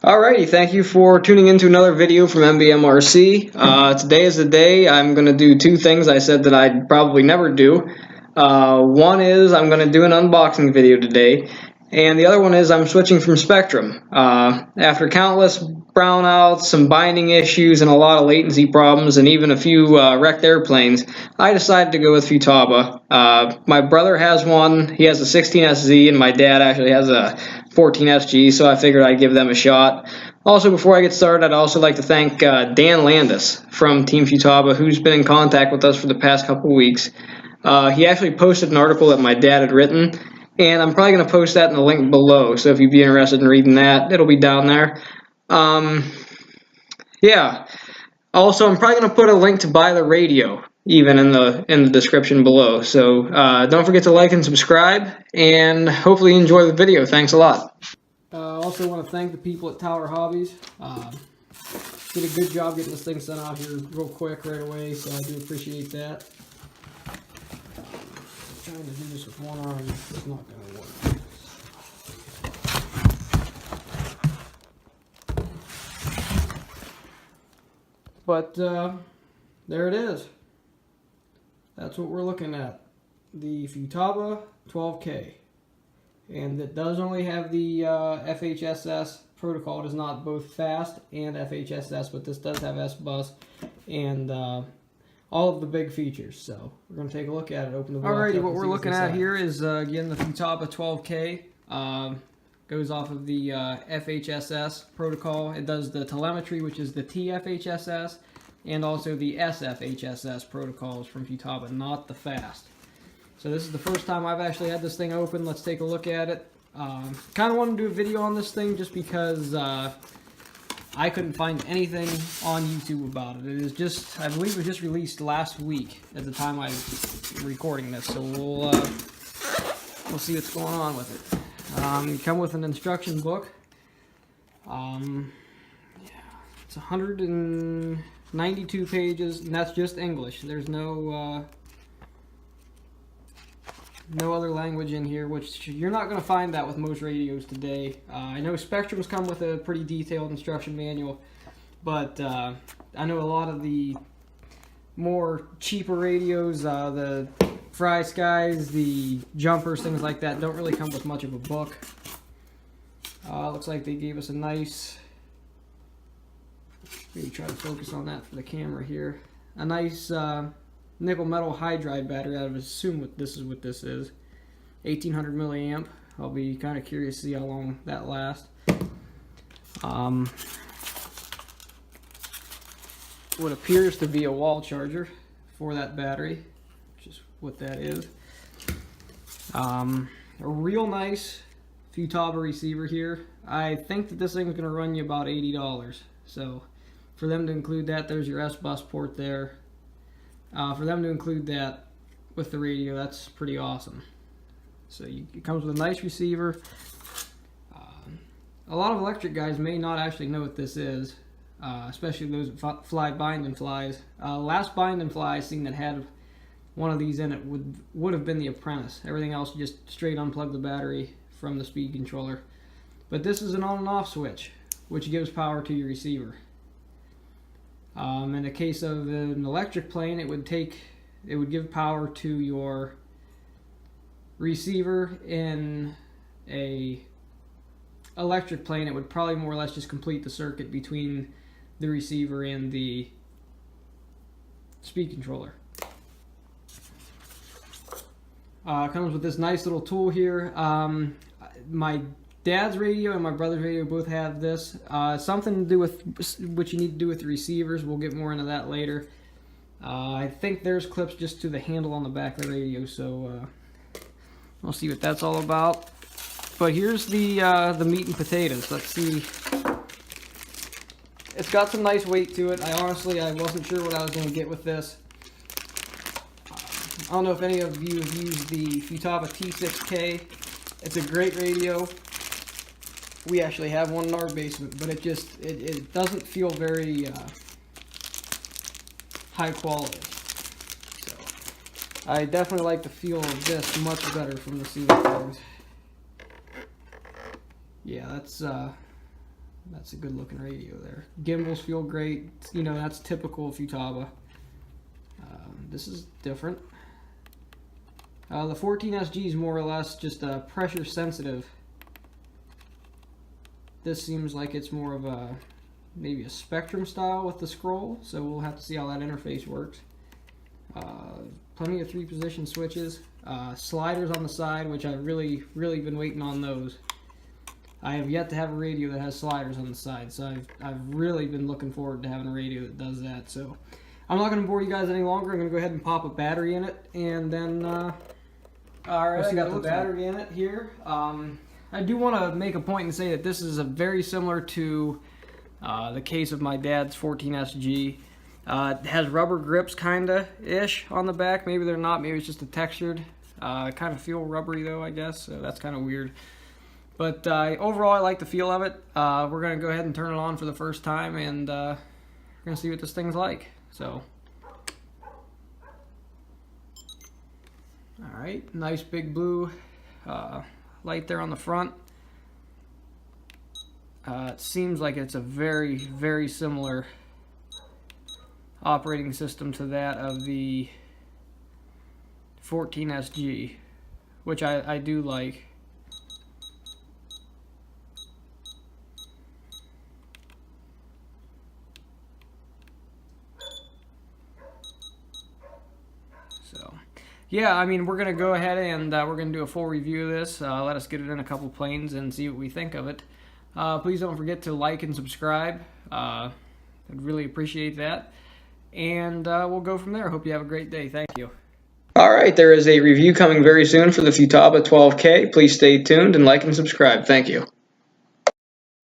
Alrighty, thank you for tuning into another video from MBMrc. Today is the day I'm going to do two things I said that I'd probably never do. One is I'm going to do an unboxing video today, and the other one is I'm switching from Spectrum. After countless brownouts, some binding issues, and a lot of latency problems, and even a few wrecked airplanes, I decided to go with Futaba. My brother has one, he has a 16SZ, and my dad actually has a 14SG, so I figured I'd give them a shot. Also, before I get started, I'd also like to thank Dan Landis from Team Futaba, who's been in contact with us for the past couple weeks. He actually posted an article that my dad had written, and I'm probably going to post that in the link below, so if you'd be interested in reading that, it'll be down there. Yeah. Also, I'm probably going to put a link to buy the radio even in the description below. So don't forget to like and subscribe, and hopefully you enjoy the video. Thanks a lot. Also want to thank the people at Tower Hobbies. Did a good job getting this thing sent out here real quick right away, so I do appreciate that. Trying to do this with one arm, it's not going to work. But there it is. That's what we're looking at. The Futaba 12K. And it does only have the FHSS protocol. It is not both fast and FHSS, but this does have S-Bus and all of the big features. So we're going to take a look at it. Open the box. Alrighty, what we're looking at here is again the Futaba 12K. Goes off of the FHSS protocol. It does the telemetry, which is the TFHSS, and also the SFHSS protocols from Futaba, not the fast. So this is the first time I've actually had this thing open. Let's take a look at it. Kind of want to do a video on this thing just because I couldn't find anything on YouTube about it. It is just, I believe it was just released last week at the time I was recording this. So we'll see what's going on with it. You come with an instruction book. Yeah, it's 192 pages, and that's just English. There's no other language in here, which you're not going to find that with most radios today. I know Spectrums come with a pretty detailed instruction manual, but I know a lot of the more cheaper radios, the Fry Skies, the Jumpers, things like that, don't really come with much of a book. Looks like they gave us a nice, maybe try to focus on that for the camera here, a nice nickel metal hydride battery. I would assume what this is 1800 milliamp. I'll be kind of curious to see how long that lasts. What appears to be a wall charger for that battery, which is what that is. A real nice Futaba receiver here. I think that this thing is going to run you about $80. So for them to include that, there's your S-Bus port there. For them to include that with the radio, that's pretty awesome. So it comes with a nice receiver. A lot of electric guys may not actually know what this is, especially those that fly bind and flies. Last bind and fly I seen that had one of these in it would have been the Apprentice. Everything else, just straight unplug the battery from the speed controller. But this is an on and off switch, which gives power to your receiver. In the case of an electric plane, it would give power to your receiver. In a electric plane, it would probably more or less just complete the circuit between the receiver and the speed controller. Comes with this nice little tool here. My dad's radio and my brother's radio both have this. Something to do with what you need to do with the receivers. We'll get more into that later. I think there's clips just to the handle on the back of the radio, so we'll see what that's all about. But here's the meat and potatoes. Let's see. It's got some nice weight to it. I wasn't sure what I was going to get with this. I don't know if any of you have used the Futaba T6K. It's a great radio. We actually have one in our basement, but it doesn't feel very high quality. So I definitely like the feel of this much better from the scene of things. Yeah, That's a good looking radio there. Gimbals feel great. You know, that's typical Futaba. This is different. The 14SG is more or less just pressure sensitive. This seems like it's more of a maybe a Spectrum style with the scroll, so we'll have to see how that interface works. Plenty of 3-position switches, sliders on the side, which I've really been waiting on those. I have yet to have a radio that has sliders on the side, so I've really been looking forward to having a radio that does that. So I'm not going to bore you guys any longer. I'm going to go ahead and pop a battery in it, and then alright, I got the battery in it here. I do want to make a point and say that this is very similar to the case of my dad's 14SG. It has rubber grips kinda-ish on the back. Maybe they're not. Maybe it's just a textured. Kind of feel rubbery though, I guess. So that's kind of weird. But overall, I like the feel of it. We're going to go ahead and turn it on for the first time, and we're going to see what this thing's like. So, alright, nice big blue light there on the front. It seems like it's a very similar operating system to that of the 14SG, which I do like. So, yeah, I mean, we're going to go ahead and we're going to do a full review of this. Let us get it in a couple planes and see what we think of it. Please don't forget to like and subscribe. I'd really appreciate that. And we'll go from there. Hope you have a great day. Thank you. Alright, there is a review coming very soon for the Futaba 12K. Please stay tuned and like and subscribe. Thank you.